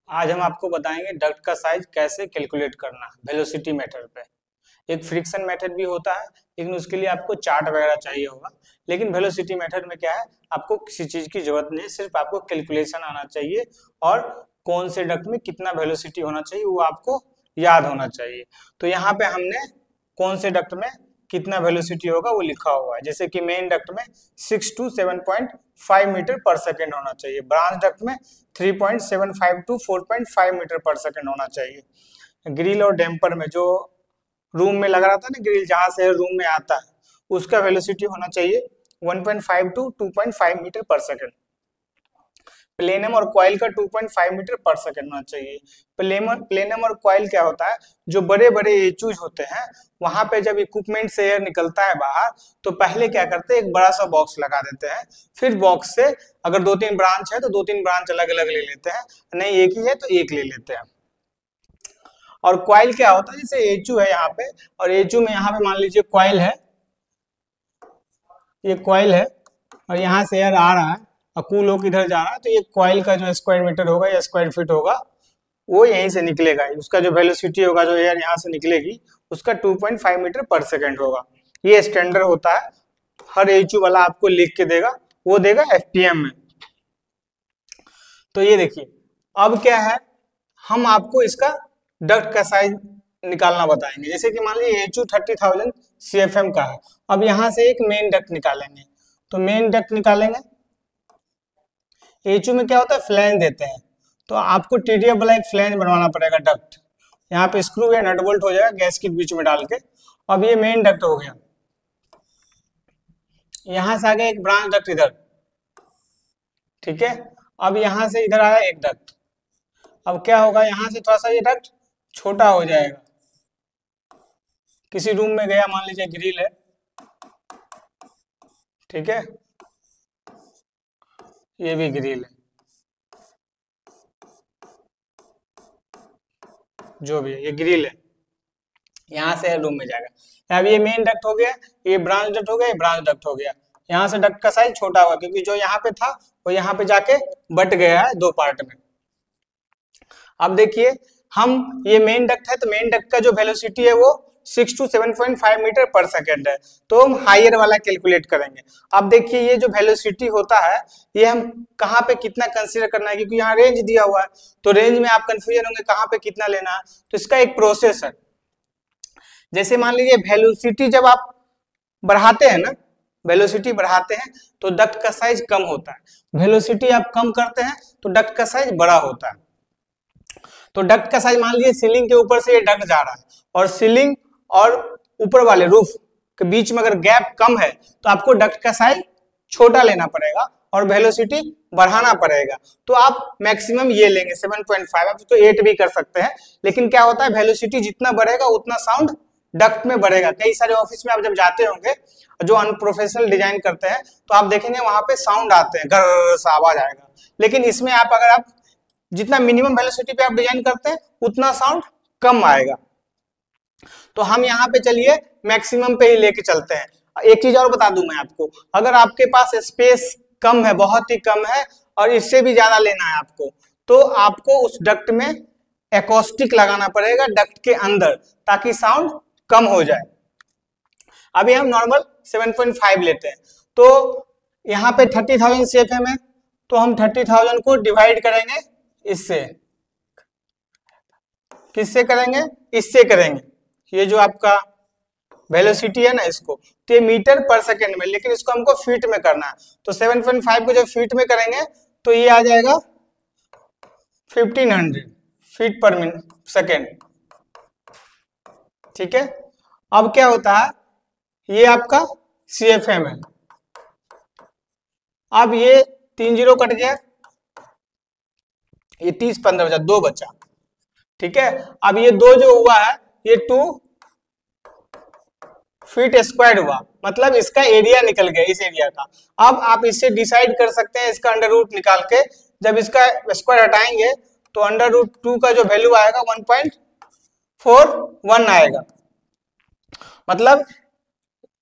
आज हम आपको बताएंगे डक्ट का साइज कैसे कैलकुलेट करना वेलोसिटी मेथड पे। एक फ्रिक्शन मेथड भी होता है, लेकिन उसके लिए आपको चार्ट वगैरह चाहिए होगा। लेकिन वेलोसिटी मेथड में क्या है, आपको किसी चीज की जरूरत नहीं है, सिर्फ आपको कैलकुलेशन आना चाहिए और कौन से डक्ट में कितना वेलोसिटी होना चाहिए वो आपको याद होना चाहिए। तो यहाँ पे हमने कौन से डक्ट में कितना वेलोसिटी होगा वो लिखा हुआ है। जैसे कि मेन डक्ट में 6 to 7.5 मीटर पर सेकेंड होना चाहिए, ब्रांच डक्ट में 3.75 to 4.5 मीटर पर सेकेंड होना चाहिए। ग्रिल और डैम्पर में जो रूम में लगा रहता है ना, ग्रिल जहां से रूम में आता है, उसका वेलोसिटी होना चाहिए 1.5 to 2.5 मीटर पर सेकेंड। प्लेनम और कॉइल का 2.5 मीटर पर सेकेंड होना चाहिए। प्लेनम और कॉइल क्या होता है, जो बड़े बड़े एचूज होते हैं वहां पे जब इक्विपमेंट से एयर निकलता है बाहर, तो पहले क्या करते हैं, एक बड़ा सा बॉक्स लगा देते हैं। फिर बॉक्स से अगर 2-3 ब्रांच है तो 2-3 ब्रांच अलग अलग ले लेते हैं, नहीं एक ही है तो एक ले लेते हैं। और कॉइल क्या होता है, जैसे एचू है यहाँ पे, और एचू में यहाँ पे मान लीजिए कॉइल है, ये कॉइल है और यहाँ से एयर आ रहा है और कूल होकर इधर जा रहा है, तो ये कॉइल का जो स्क्वायर मीटर होगा या स्क्वायर फीट होगा वो यहीं से निकलेगा। उसका जो वेलोसिटी होगा, जो एयर यहाँ से निकलेगी, उसका 2.5 मीटर पर सेकेंड होगा। ये स्टैंडर्ड होता है, हर एचयू वाला आपको लिख के देगा, वो देगा एफपीएम में। तो ये देखिए, अब क्या है, हम आपको इसका डक्ट का साइज निकालना बताएंगे। जैसे कि मान लीजिए एचयू 30,000 CFM का है। अब यहाँ से एक मेन डक्ट निकालेंगे, तो मेन डक्ट निकालेंगे। एचयू में क्या होता है, फ्लैंज देते हैं, तो आपको टीडीएफ वाला एक फ्लैंज बनवाना पड़ेगा डक्ट। यहाँ पे स्क्रू या नट बोल्ट हो जाएगा गैस के बीच में डाल के। अब ये मेन डक्ट हो गया, यहां से आ गया एक ब्रांच डक्ट इधर, ठीक है। अब यहां से इधर आया एक डक्ट। अब क्या होगा, यहां से थोड़ा सा ये डक्ट छोटा हो जाएगा, किसी रूम में गया, मान लीजिए ग्रिल है, ठीक है, ये भी ग्रिल है, जो भी है ये ग्रिल है, यहाँ से रूम में जाएगा। अब ये मेन डक्ट हो गया, ये ब्रांच डक्ट हो गया, ये ब्रांच डक्ट हो गया। यहाँ से डक्ट का साइज छोटा हुआ, क्योंकि जो यहाँ पे था वो यहाँ पे जाके बट गया है दो पार्ट में। अब देखिए, हम ये मेन डक्ट है, तो मेन डक्ट का जो वेलोसिटी है वो 6 to 7.5 मीटर पर सेकेंड है, तो हम हायर वाला कैलकुलेट करेंगे। अब देखिए, ये जो वेलोसिटी होता है, ये हम कहाँ पे कितना कंसीडर करना है, क्योंकि यहाँ रेंज दिया हुआ है, तो रेंज में आप कंफ्यूजन होंगे कहाँ पे कितना लेना है। तो इसका एक प्रोसेस है। जैसे मान लीजिए वेलोसिटी जब आप बढ़ाते हैं ना, वेलोसिटी बढ़ाते हैं तो डक्ट का साइज कम होता है, वेलोसिटी आप कम करते हैं तो डक्ट का साइज बड़ा होता है। तो डक्ट का साइज मान लीजिए सीलिंग के ऊपर से ये डक्ट जा रहा है, और सीलिंग और ऊपर वाले रूफ के बीच में अगर गैप कम है तो आपको डक्ट का साइज छोटा लेना पड़ेगा और वेलोसिटी बढ़ाना पड़ेगा। तो आप मैक्सिमम ये लेंगे 7.5, आप तो 8 भी कर सकते हैं। लेकिन क्या होता है, वेलोसिटी जितना बढ़ेगा उतना साउंड डक्ट में बढ़ेगा। कई सारे ऑफिस में आप जब जाते होंगे, जो अनप्रोफेशनल डिजाइन करते हैं, तो आप देखेंगे वहां पे साउंड आते हैं, घर सा आवाज आएगा। लेकिन इसमें आप अगर आप जितना मिनिमम वेलोसिटी पे आप डिजाइन करते हैं उतना साउंड कम आएगा। तो हम यहाँ पे चलिए मैक्सिमम पे ही लेके चलते हैं। एक चीज और बता दूं मैं आपको, अगर आपके पास स्पेस कम है, बहुत ही कम है, और इससे भी ज्यादा लेना है आपको, तो आपको उस डक्ट में एकॉस्टिक लगाना पड़ेगा डक्ट के अंदर, ताकि साउंड कम हो जाए। अभी हम नॉर्मल 7.5 लेते हैं, तो यहाँ पे 30,000 CFM है, तो हम 30,000 को डिवाइड करेंगे इससे, किससे करेंगे, इससे करेंगे। ये जो आपका वेलोसिटी है ना, इसको तो ये मीटर पर सेकेंड में, लेकिन इसको हमको फीट में करना है। तो 7.5 को जब फीट में करेंगे तो ये आ जाएगा 1500 फीट पर सेकेंड, ठीक है। अब क्या होता है, ये आपका CFM है। अब ये 3 0 कट गया, ये 30-15 बचा, 2 बचा, ठीक है। अब ये 2 जो हुआ है, ये 2 फीट स्क्वायर हुआ, मतलब इसका एरिया निकल गया इस एरिया का। अब आप इससे डिसाइड कर सकते हैं इसका अंडर रूट निकाल के, जब इसका स्क्वायर हटाएंगे तो अंडर रूट 2 का जो वैल्यू आएगा 1.41 आएगा। मतलब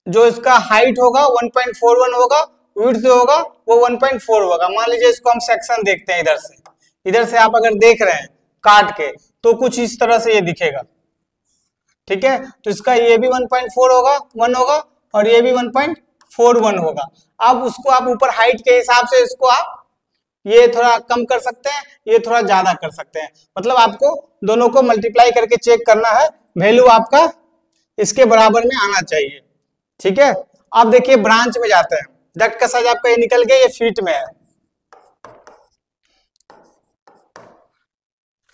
जो इसका हाइट होगा 1.41 होगा, विड्थ होगा वो 1.4 होगा। मान लीजिए इसको हम सेक्शन देखते हैं इधर से आप अगर देख रहे हैं काट के, तो कुछ इस तरह से ये दिखेगा। ठीक है, तो इसका ये भी 1.4 होगा 1 होगा और ये भी 1.41 होगा। अब उसको आप ऊपर हाइट के हिसाब से इसको आप ये थोड़ा कम कर सकते हैं, ये थोड़ा ज्यादा कर सकते हैं, मतलब आपको दोनों को मल्टीप्लाई करके चेक करना है, वैल्यू आपका इसके बराबर में आना चाहिए। ठीक है, अब देखिए ब्रांच में जाते हैं। डक्ट का साइज आपका ये निकल गया, ये फीट में है,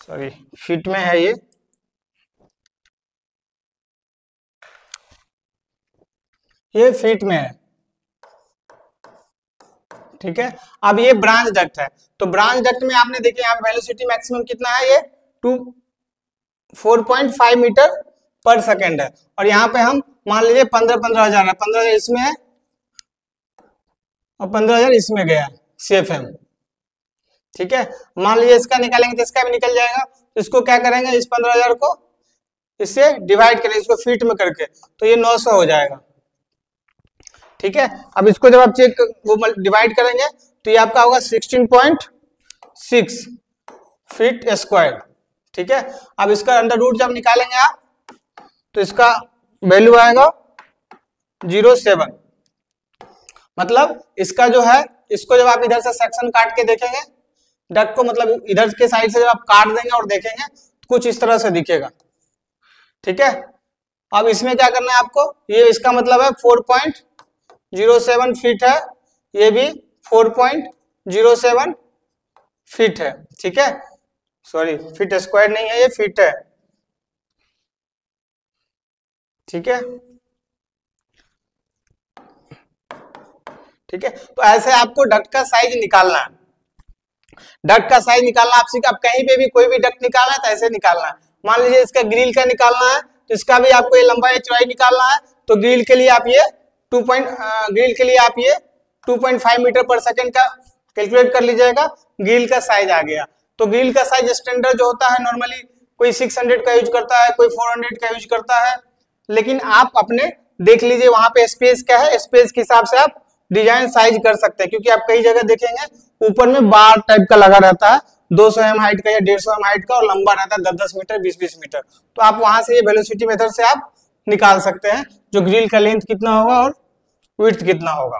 सॉरी फीट में है, ये फीट में है। ठीक है, अब ये ब्रांच डक्ट है, तो ब्रांच डक्ट में आपने देखिए यहाँ पे वेलोसिटी मैक्सिमम कितना है, ये 4.5 मीटर पर सेकेंड है, और यहाँ पे हम मान लीजिए 15,000 है, 15,000 इसमें है और 15,000 इसमें गया CFM। ठीक है, मान लीजिए इसका निकालेंगे तो इसका भी निकल जाएगा, तो इसको क्या करेंगे, इस 15,000 को इससे डिवाइड करेंगे, इसको फीट में करके, तो ये 900 हो जाएगा। ठीक है, अब इसको जब आप चेक वो डिवाइड करेंगे तो ये आपका होगा 16.6 फीट स्क्वायर। ठीक है, अब इसका अंडर रूट जब निकालेंगे आप तो इसका वैल्यू आएगा 0.7, मतलब इसका जो है, इसको जब आप इधर से सेक्शन काट के देखेंगे डक्ट को, मतलब इधर के साइड से जब आप काट देंगे और देखेंगे तो कुछ इस तरह से दिखेगा। ठीक है, अब इसमें क्या करना है आपको, ये इसका मतलब है 4.07 फीट है, ये भी 4.07 फीट है। ठीक है, सॉरी फीट स्क्वायर नहीं है, ये फीट है। ठीक है, ठीक है, तो ऐसे आपको डक्ट का साइज निकालना है। डक्ट का साइज निकालना आप कहीं पे भी कोई भी डक्ट निकालना है तो ऐसे निकालना है। मान लीजिए इसका ग्रिल का निकालना है, तो इसका भी आपको ये लंबाई चौड़ाई निकालना है, तो ग्रिल के लिए आप ये 2.5 मीटर पर सेकंड का कैलकुलेट कर लीजिएगा। ग्रिल का साइज आ गया, तो ग्रिल का साइज स्टैंडर्ड जो होता है नॉर्मली कोई 600 का यूज करता है, कोई 400 का यूज करता है, लेकिन आप अपने देख लीजिए वहां पे स्पेस क्या है, स्पेस के हिसाब से आप डिजाइन साइज कर सकते हैं, क्योंकि आप कई जगह देखेंगे ऊपर में बार टाइप का लगा रहता है 200 mm हाइट का या 150 mm हाइट का, और लंबा रहता है 10-10 मीटर 20-20 मीटर, तो आप वहां से ये वेलोसिटी मेथड से आप निकाल सकते हैं जो ग्रिल का लेंथ कितना होगा और विड्थ कितना होगा।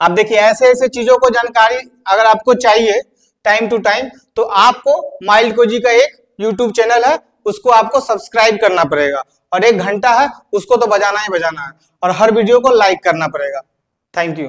आप देखिए ऐसे ऐसे चीजों को जानकारी अगर आपको चाहिए टाइम टू टाइम, तो आपको माइल्डकोजी का एक यूट्यूब चैनल है, उसको आपको सब्सक्राइब करना पड़ेगा, और 1 घंटा है उसको तो बजाना ही बजाना है, और हर वीडियो को लाइक करना पड़ेगा। Thank you.